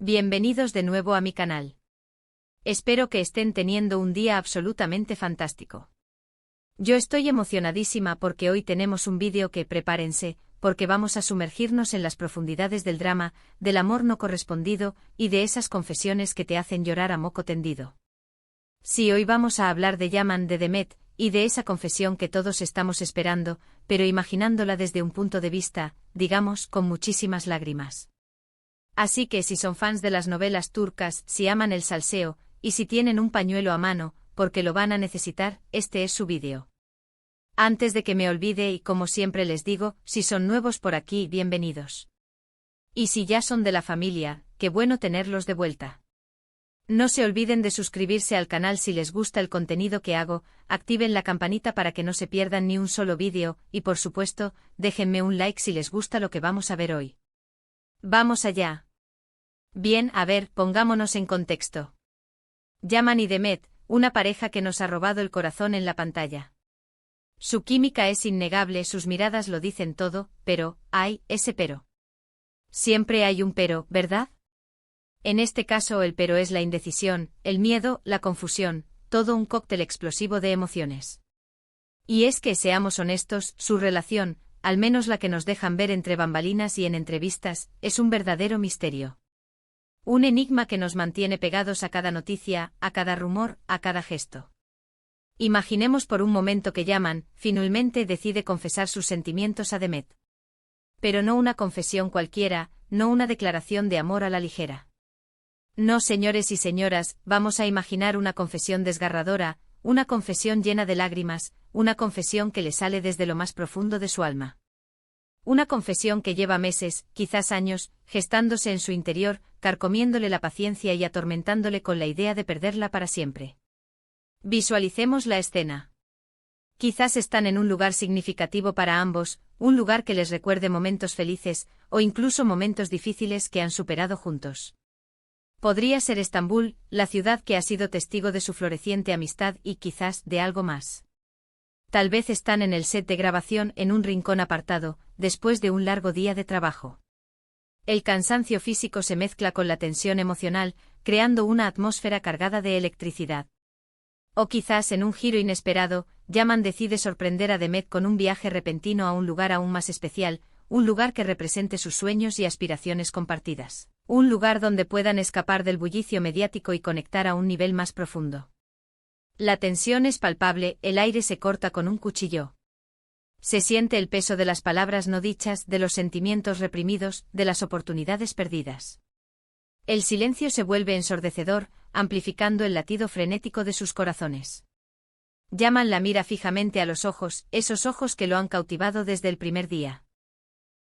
Bienvenidos de nuevo a mi canal. Espero que estén teniendo un día absolutamente fantástico. Yo estoy emocionadísima porque hoy tenemos un vídeo que, prepárense, porque vamos a sumergirnos en las profundidades del drama, del amor no correspondido y de esas confesiones que te hacen llorar a moco tendido. Sí, hoy vamos a hablar de Yaman de Demet, y de esa confesión que todos estamos esperando, pero imaginándola desde un punto de vista, digamos, con muchísimas lágrimas. Así que si son fans de las novelas turcas, si aman el salseo, y si tienen un pañuelo a mano, porque lo van a necesitar, este es su vídeo. Antes de que me olvide y como siempre les digo, si son nuevos por aquí, bienvenidos. Y si ya son de la familia, qué bueno tenerlos de vuelta. No se olviden de suscribirse al canal si les gusta el contenido que hago, activen la campanita para que no se pierdan ni un solo vídeo, y por supuesto, déjenme un like si les gusta lo que vamos a ver hoy. ¡Vamos allá! Bien, a ver, pongámonos en contexto. Yaman y Demet, una pareja que nos ha robado el corazón en la pantalla. Su química es innegable, sus miradas lo dicen todo, pero, hay ese pero. Siempre hay un pero, ¿verdad? En este caso el pero es la indecisión, el miedo, la confusión, todo un cóctel explosivo de emociones. Y es que, seamos honestos, su relación, al menos la que nos dejan ver entre bambalinas y en entrevistas, es un verdadero misterio. Un enigma que nos mantiene pegados a cada noticia, a cada rumor, a cada gesto. Imaginemos por un momento que Yaman, finalmente decide confesar sus sentimientos a Demet. Pero no una confesión cualquiera, no una declaración de amor a la ligera. No, señores y señoras, vamos a imaginar una confesión desgarradora, una confesión llena de lágrimas, una confesión que le sale desde lo más profundo de su alma. Una confesión que lleva meses, quizás años, gestándose en su interior, carcomiéndole la paciencia y atormentándole con la idea de perderla para siempre. Visualicemos la escena. Quizás están en un lugar significativo para ambos, un lugar que les recuerde momentos felices, o incluso momentos difíciles que han superado juntos. Podría ser Estambul, la ciudad que ha sido testigo de su floreciente amistad y quizás de algo más. Tal vez están en el set de grabación en un rincón apartado, después de un largo día de trabajo. El cansancio físico se mezcla con la tensión emocional, creando una atmósfera cargada de electricidad. O quizás en un giro inesperado, Yaman decide sorprender a Demet con un viaje repentino a un lugar aún más especial, un lugar que represente sus sueños y aspiraciones compartidas. Un lugar donde puedan escapar del bullicio mediático y conectar a un nivel más profundo. La tensión es palpable, el aire se corta con un cuchillo. Se siente el peso de las palabras no dichas, de los sentimientos reprimidos, de las oportunidades perdidas. El silencio se vuelve ensordecedor, amplificando el latido frenético de sus corazones. Yaman la mira fijamente a los ojos, esos ojos que lo han cautivado desde el primer día.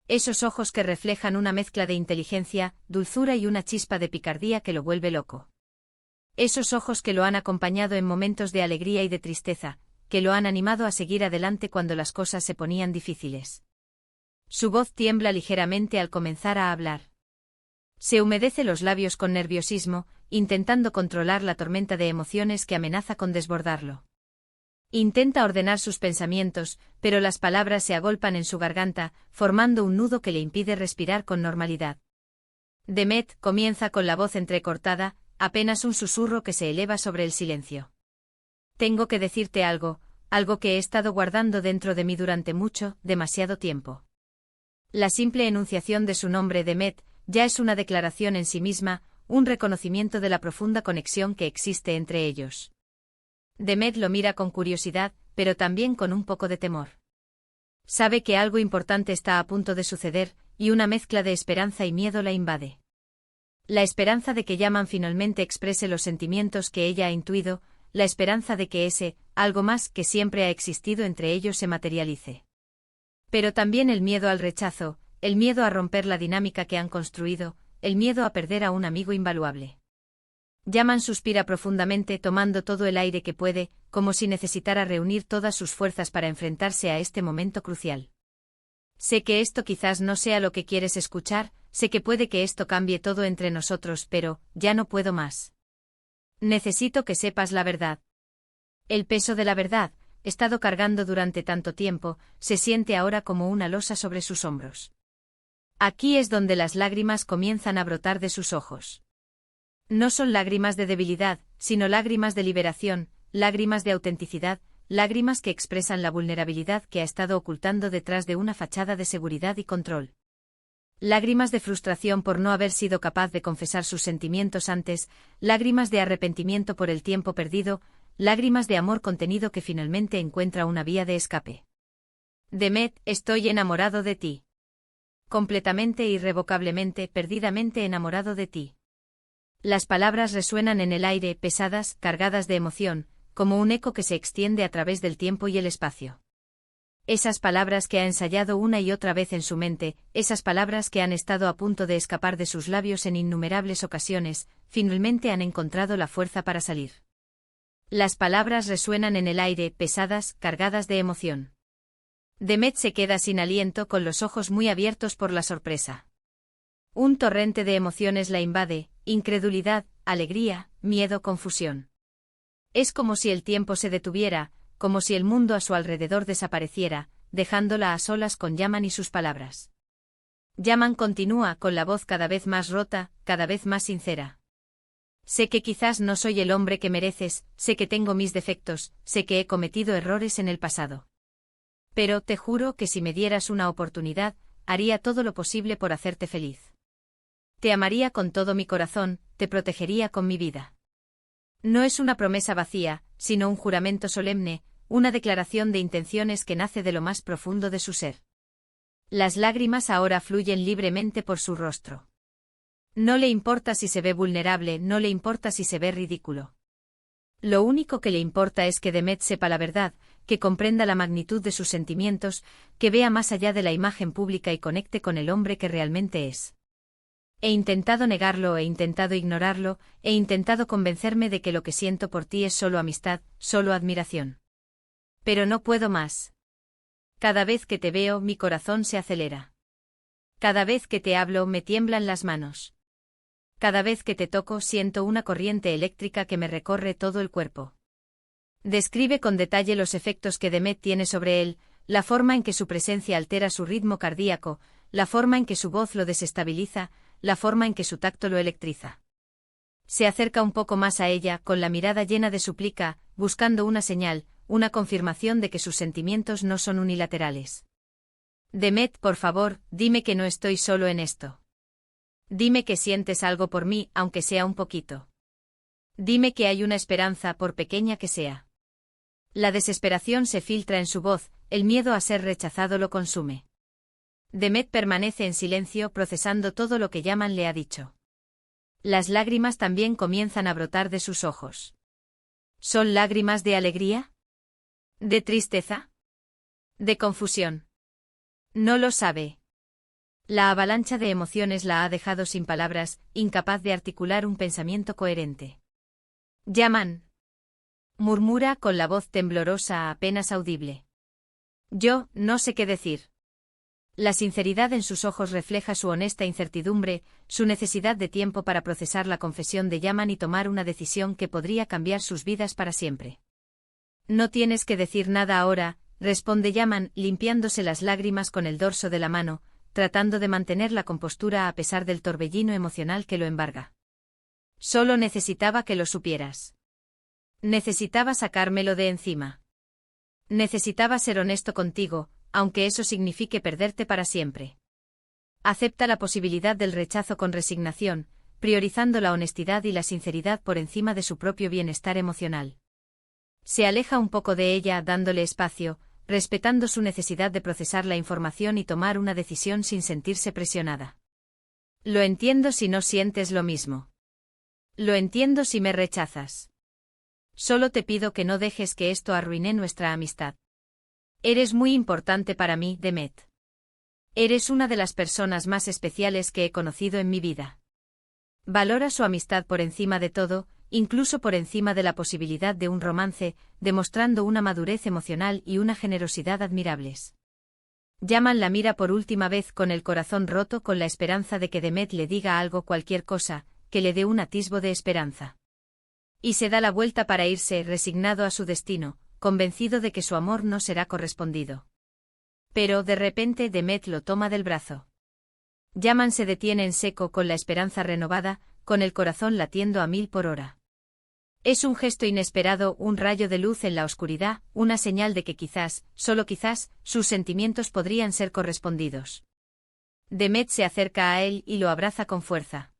Esos ojos que reflejan una mezcla de inteligencia, dulzura y una chispa de picardía que lo vuelve loco. Esos ojos que lo han acompañado en momentos de alegría y de tristeza, que lo han animado a seguir adelante cuando las cosas se ponían difíciles. Su voz tiembla ligeramente al comenzar a hablar. Se humedece los labios con nerviosismo, intentando controlar la tormenta de emociones que amenaza con desbordarlo. Intenta ordenar sus pensamientos, pero las palabras se agolpan en su garganta, formando un nudo que le impide respirar con normalidad. Demet comienza con la voz entrecortada, apenas un susurro que se eleva sobre el silencio. Tengo que decirte algo, algo que he estado guardando dentro de mí durante mucho, demasiado tiempo. La simple enunciación de su nombre, Demet, ya es una declaración en sí misma, un reconocimiento de la profunda conexión que existe entre ellos. Demet lo mira con curiosidad, pero también con un poco de temor. Sabe que algo importante está a punto de suceder, y una mezcla de esperanza y miedo la invade. La esperanza de que Yaman finalmente exprese los sentimientos que ella ha intuido, la esperanza de que ese, algo más que siempre ha existido entre ellos se materialice. Pero también el miedo al rechazo, el miedo a romper la dinámica que han construido, el miedo a perder a un amigo invaluable. Yaman suspira profundamente tomando todo el aire que puede, como si necesitara reunir todas sus fuerzas para enfrentarse a este momento crucial. Sé que esto quizás no sea lo que quieres escuchar, sé que puede que esto cambie todo entre nosotros, pero, ya no puedo más. Necesito que sepas la verdad. El peso de la verdad, estado cargando durante tanto tiempo, se siente ahora como una losa sobre sus hombros. Aquí es donde las lágrimas comienzan a brotar de sus ojos. No son lágrimas de debilidad, sino lágrimas de liberación, lágrimas de autenticidad, lágrimas que expresan la vulnerabilidad que ha estado ocultando detrás de una fachada de seguridad y control. Lágrimas de frustración por no haber sido capaz de confesar sus sentimientos antes, lágrimas de arrepentimiento por el tiempo perdido, lágrimas de amor contenido que finalmente encuentra una vía de escape. Demet, estoy enamorado de ti. Completamente, irrevocablemente, perdidamente enamorado de ti. Las palabras resuenan en el aire, pesadas, cargadas de emoción, como un eco que se extiende a través del tiempo y el espacio. Esas palabras que ha ensayado una y otra vez en su mente, esas palabras que han estado a punto de escapar de sus labios en innumerables ocasiones, finalmente han encontrado la fuerza para salir. Las palabras resuenan en el aire, pesadas, cargadas de emoción. Demet se queda sin aliento, con los ojos muy abiertos por la sorpresa. Un torrente de emociones la invade, incredulidad, alegría, miedo, confusión. Es como si el tiempo se detuviera, como si el mundo a su alrededor desapareciera, dejándola a solas con Yaman y sus palabras. Yaman continúa con la voz cada vez más rota, cada vez más sincera. Sé que quizás no soy el hombre que mereces, sé que tengo mis defectos, sé que he cometido errores en el pasado. Pero te juro que si me dieras una oportunidad, haría todo lo posible por hacerte feliz. Te amaría con todo mi corazón, te protegería con mi vida. No es una promesa vacía, sino un juramento solemne, una declaración de intenciones que nace de lo más profundo de su ser. Las lágrimas ahora fluyen libremente por su rostro. No le importa si se ve vulnerable, no le importa si se ve ridículo. Lo único que le importa es que Demet sepa la verdad, que comprenda la magnitud de sus sentimientos, que vea más allá de la imagen pública y conecte con el hombre que realmente es. He intentado negarlo, he intentado ignorarlo, he intentado convencerme de que lo que siento por ti es solo amistad, solo admiración. Pero no puedo más. Cada vez que te veo, mi corazón se acelera. Cada vez que te hablo, me tiemblan las manos. Cada vez que te toco, siento una corriente eléctrica que me recorre todo el cuerpo. Describe con detalle los efectos que Demet tiene sobre él, la forma en que su presencia altera su ritmo cardíaco, la forma en que su voz lo desestabiliza, la forma en que su tacto lo electriza. Se acerca un poco más a ella, con la mirada llena de súplica, buscando una señal, una confirmación de que sus sentimientos no son unilaterales. Demet, por favor, dime que no estoy solo en esto. Dime que sientes algo por mí, aunque sea un poquito. Dime que hay una esperanza, por pequeña que sea. La desesperación se filtra en su voz, el miedo a ser rechazado lo consume. Demet permanece en silencio, procesando todo lo que Yaman le ha dicho. Las lágrimas también comienzan a brotar de sus ojos. ¿Son lágrimas de alegría? ¿De tristeza? ¿De confusión? No lo sabe. La avalancha de emociones la ha dejado sin palabras, incapaz de articular un pensamiento coherente. Yaman. Murmura con la voz temblorosa, apenas audible. Yo, no sé qué decir. La sinceridad en sus ojos refleja su honesta incertidumbre, su necesidad de tiempo para procesar la confesión de Yaman y tomar una decisión que podría cambiar sus vidas para siempre. No tienes que decir nada ahora, responde Yaman, limpiándose las lágrimas con el dorso de la mano, tratando de mantener la compostura a pesar del torbellino emocional que lo embarga. Solo necesitaba que lo supieras. Necesitaba sacármelo de encima. Necesitaba ser honesto contigo, aunque eso signifique perderte para siempre. Acepta la posibilidad del rechazo con resignación, priorizando la honestidad y la sinceridad por encima de su propio bienestar emocional. Se aleja un poco de ella, dándole espacio, respetando su necesidad de procesar la información y tomar una decisión sin sentirse presionada. Lo entiendo si no sientes lo mismo. Lo entiendo si me rechazas. Solo te pido que no dejes que esto arruine nuestra amistad. Eres muy importante para mí, Demet. Eres una de las personas más especiales que he conocido en mi vida. Valora su amistad por encima de todo, incluso por encima de la posibilidad de un romance, demostrando una madurez emocional y una generosidad admirables. Yaman la mira por última vez con el corazón roto, con la esperanza de que Demet le diga algo, cualquier cosa, que le dé un atisbo de esperanza. Y se da la vuelta para irse, resignado a su destino, convencido de que su amor no será correspondido. Pero de repente Demet lo toma del brazo. Yaman se detiene en seco, con la esperanza renovada, con el corazón latiendo a 1000 por hora. Es un gesto inesperado, un rayo de luz en la oscuridad, una señal de que quizás, solo quizás, sus sentimientos podrían ser correspondidos. Demet se acerca a él y lo abraza con fuerza.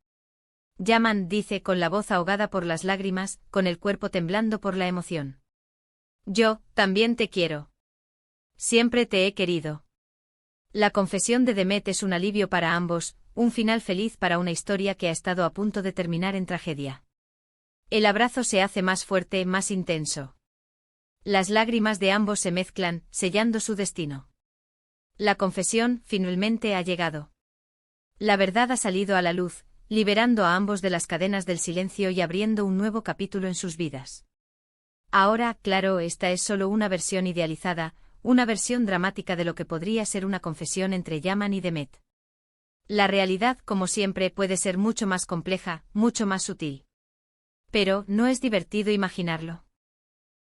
Yaman dice con la voz ahogada por las lágrimas, con el cuerpo temblando por la emoción. Yo, también te quiero. Siempre te he querido. La confesión de Demet es un alivio para ambos, un final feliz para una historia que ha estado a punto de terminar en tragedia. El abrazo se hace más fuerte, más intenso. Las lágrimas de ambos se mezclan, sellando su destino. La confesión, finalmente, ha llegado. La verdad ha salido a la luz, liberando a ambos de las cadenas del silencio y abriendo un nuevo capítulo en sus vidas. Ahora, claro, esta es solo una versión idealizada, una versión dramática de lo que podría ser una confesión entre Yaman y Demet. La realidad, como siempre, puede ser mucho más compleja, mucho más sutil. Pero, ¿no es divertido imaginarlo?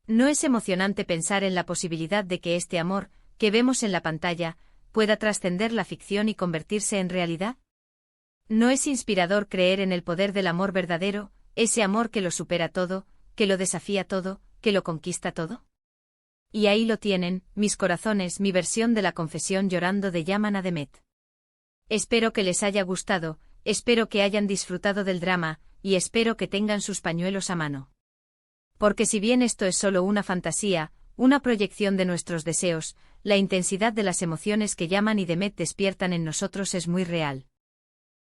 ¿No es emocionante pensar en la posibilidad de que este amor, que vemos en la pantalla, pueda trascender la ficción y convertirse en realidad? ¿No es inspirador creer en el poder del amor verdadero, ese amor que lo supera todo, que lo desafía todo, que lo conquista todo? Y ahí lo tienen, mis corazones, mi versión de la confesión llorando de Yaman a Demet. Espero que les haya gustado, espero que hayan disfrutado del drama, y espero que tengan sus pañuelos a mano. Porque si bien esto es solo una fantasía, una proyección de nuestros deseos, la intensidad de las emociones que Yaman y Demet despiertan en nosotros es muy real.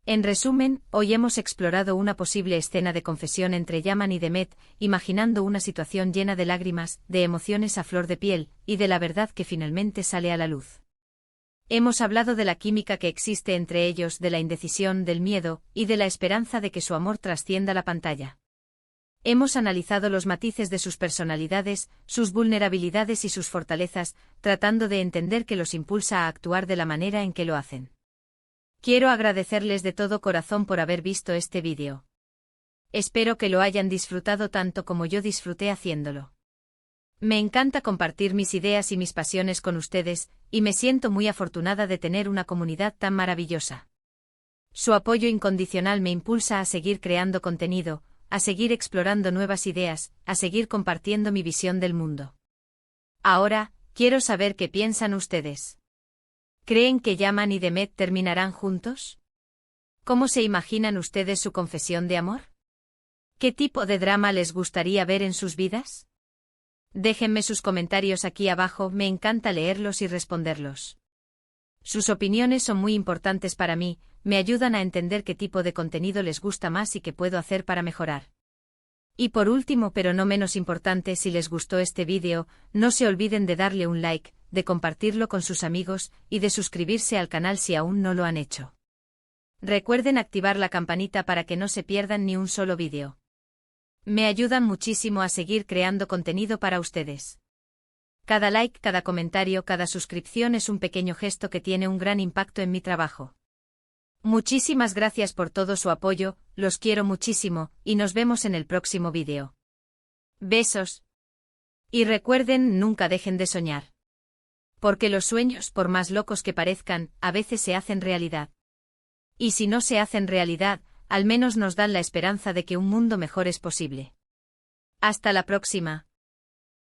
En resumen, hoy hemos explorado una posible escena de confesión entre Yaman y Demet, imaginando una situación llena de lágrimas, de emociones a flor de piel, y de la verdad que finalmente sale a la luz. Hemos hablado de la química que existe entre ellos, de la indecisión, del miedo, y de la esperanza de que su amor trascienda la pantalla. Hemos analizado los matices de sus personalidades, sus vulnerabilidades y sus fortalezas, tratando de entender qué los impulsa a actuar de la manera en que lo hacen. Quiero agradecerles de todo corazón por haber visto este vídeo. Espero que lo hayan disfrutado tanto como yo disfruté haciéndolo. Me encanta compartir mis ideas y mis pasiones con ustedes, y me siento muy afortunada de tener una comunidad tan maravillosa. Su apoyo incondicional me impulsa a seguir creando contenido, a seguir explorando nuevas ideas, a seguir compartiendo mi visión del mundo. Ahora, quiero saber qué piensan ustedes. ¿Creen que Yaman y Demet terminarán juntos? ¿Cómo se imaginan ustedes su confesión de amor? ¿Qué tipo de drama les gustaría ver en sus vidas? Déjenme sus comentarios aquí abajo, me encanta leerlos y responderlos. Sus opiniones son muy importantes para mí, me ayudan a entender qué tipo de contenido les gusta más y qué puedo hacer para mejorar. Y por último, pero no menos importante, si les gustó este vídeo, no se olviden de darle un like, de compartirlo con sus amigos, y de suscribirse al canal si aún no lo han hecho. Recuerden activar la campanita para que no se pierdan ni un solo vídeo. Me ayudan muchísimo a seguir creando contenido para ustedes. Cada like, cada comentario, cada suscripción es un pequeño gesto que tiene un gran impacto en mi trabajo. Muchísimas gracias por todo su apoyo, los quiero muchísimo, y nos vemos en el próximo vídeo. Besos. Y recuerden, nunca dejen de soñar. Porque los sueños, por más locos que parezcan, a veces se hacen realidad. Y si no se hacen realidad, al menos nos dan la esperanza de que un mundo mejor es posible. Hasta la próxima.